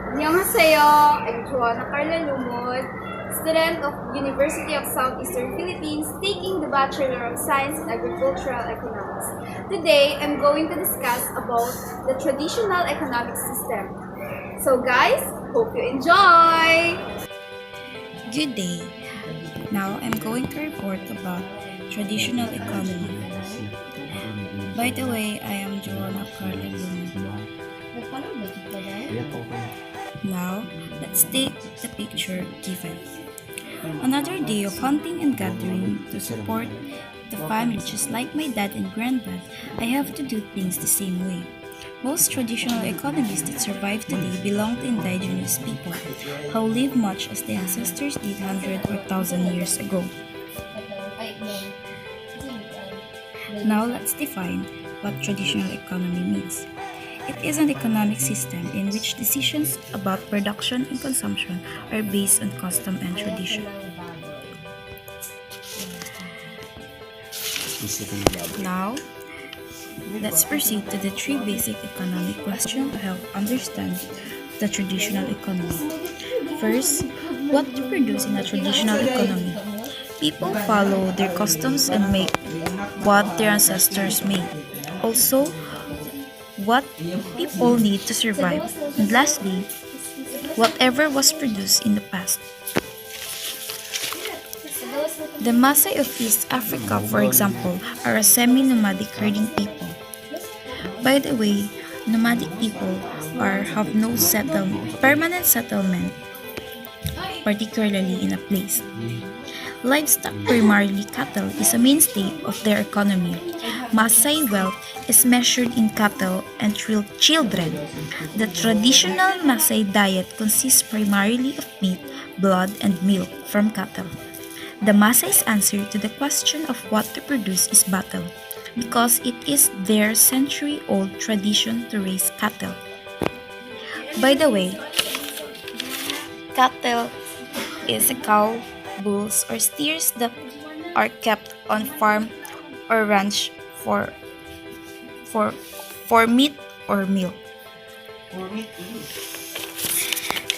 Annyeonghaseyo, I'm Joanna Carla Lumod, student of University of Southeastern Philippines, taking the Bachelor of Science in Agricultural Economics. Today, I'm going to discuss about the traditional economic system. So guys, hope you enjoy! Good day. Now I'm going to report about traditional economy. By the way, I am Joanna Carla Luna. Now, let's take the picture given. Another day of hunting and gathering to support the family. Just like my dad and granddad, I have to do things the same way. Most traditional economies that survive today belong to indigenous people who live much as the ancestors did 100 or 1,000 years ago. Now let's define what traditional economy means. It is an economic system in which decisions about production and consumption are based on custom and tradition. Now, let's proceed to the three basic economic questions to help understand the traditional economy. First, what to produce in a traditional economy? People follow their customs and make what their ancestors made. Also, what people need to survive. And lastly, whatever was produced in the past. The Maasai of East Africa, for example, are a semi-nomadic herding people. By the way, nomadic people have no permanent settlement, particularly in a place. Livestock, primarily cattle, is a mainstay of their economy. Maasai wealth is measured in cattle and children. The traditional Maasai diet consists primarily of meat, blood, and milk from cattle. The Maasai's answer to the question of what to produce is battle, because it is their century-old tradition to raise cattle. By the way, cattle is a cow, bulls, or steers that are kept on farm or ranch for meat or milk.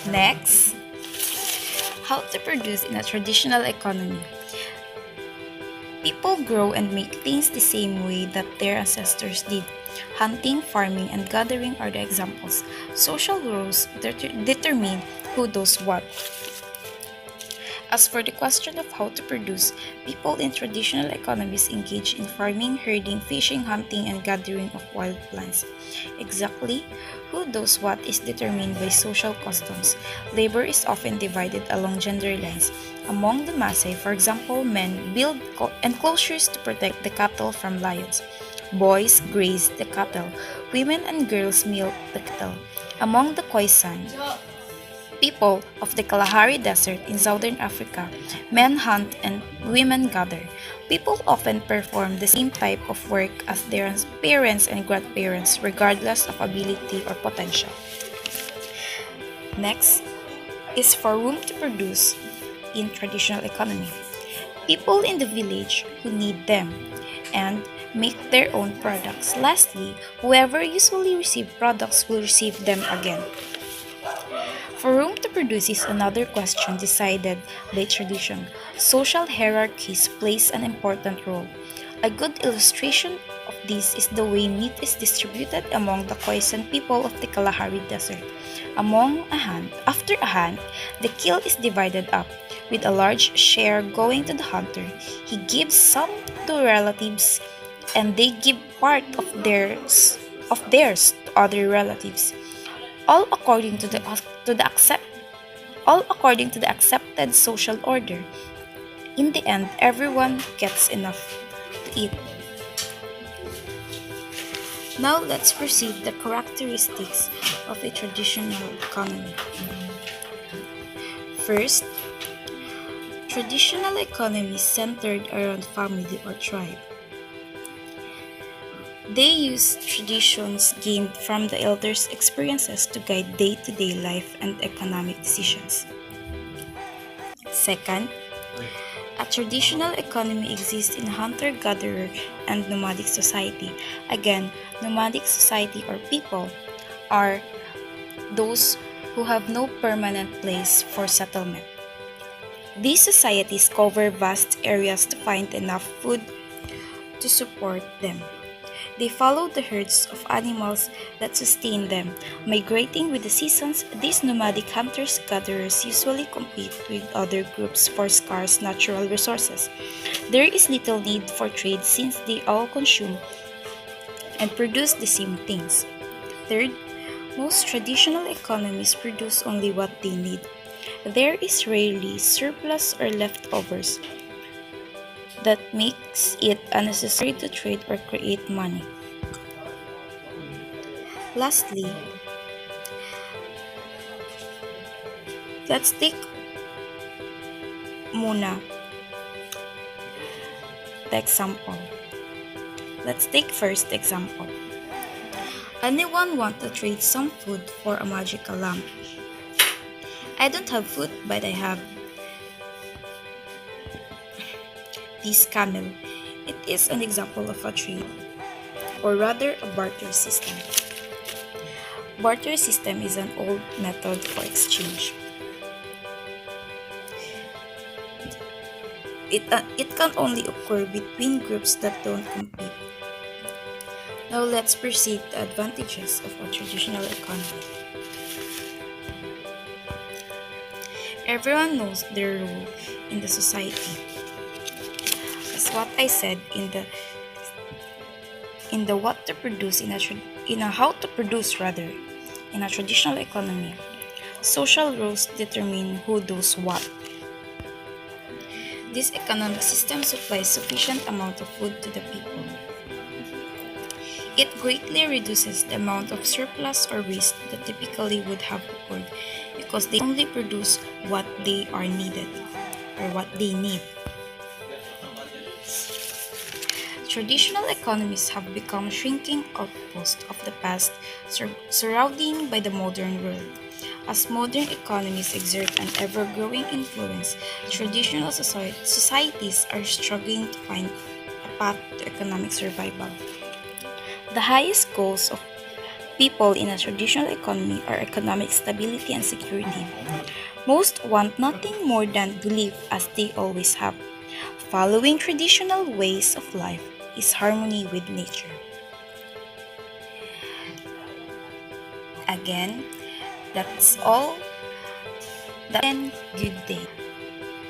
Next, how to produce in a traditional economy. People grow and make things the same way that their ancestors did. Hunting, farming, and gathering are the examples. Social roles determine who does what. As for the question of how to produce, people in traditional economies engage in farming, herding, fishing, hunting, and gathering of wild plants. Exactly who does what is determined by social customs. Labor is often divided along gender lines. Among the Maasai, for example, men build enclosures to protect the cattle from lions. Boys graze the cattle. Women and girls milk the cattle. Among the Khoisan, people of the Kalahari Desert in southern Africa, men hunt and women gather. People often perform the same type of work as their parents and grandparents, regardless of ability or potential. Next is for room to produce in traditional economy. People in the village who need them and make their own products. Lastly, whoever usually receive products will receive them again. For room to produce is another question decided by tradition. Social hierarchies plays an important role. A good illustration of this is the way meat is distributed among the Khoisan people of the Kalahari Desert. After a hunt, the kill is divided up, with a large share going to the hunter. He gives some to relatives, and they give part of theirs to other relatives, all according to the accepted social order. In the end, everyone gets enough to eat. Now let's perceive the characteristics of a traditional economy. First, traditional economy centered around family or tribe. They use traditions gained from the elders' experiences to guide day-to-day life and economic decisions. Second, a traditional economy exists in hunter-gatherer and nomadic society. Again, nomadic society or people are those who have no permanent place for settlement. These societies cover vast areas to find enough food to support them. They follow the herds of animals that sustain them. Migrating with the seasons, these nomadic hunters-gatherers usually compete with other groups for scarce natural resources. There is little need for trade since they all consume and produce the same things. Third, most traditional economies produce only what they need. There is rarely surplus or leftovers that makes it unnecessary to trade or create money. Lastly, let's take muna the example. Let's take first example. Anyone want to trade some food for a magical lamp? I don't have food, but I have this camel. It is an example of a trade, or rather a barter system. Barter system is an old method for exchange. It can only occur between groups that don't compete. Now let's proceed the advantages of a traditional economy. Everyone knows their role in the society. As what I said in the what to produce in a how to produce rather in a traditional economy, social roles determine who does what. This economic system supplies sufficient amount of food to the people. It greatly reduces the amount of surplus or waste that typically would have occurred because they only produce what they are needed or what they need. Traditional economies have become shrinking outposts of the past, surrounding by the modern world. As modern economies exert an ever-growing influence, traditional societies are struggling to find a path to economic survival. The highest goals of people in a traditional economy are economic stability and security. Most want nothing more than to live as they always have. Following traditional ways of life is harmony with nature. Again, that's all. Good day.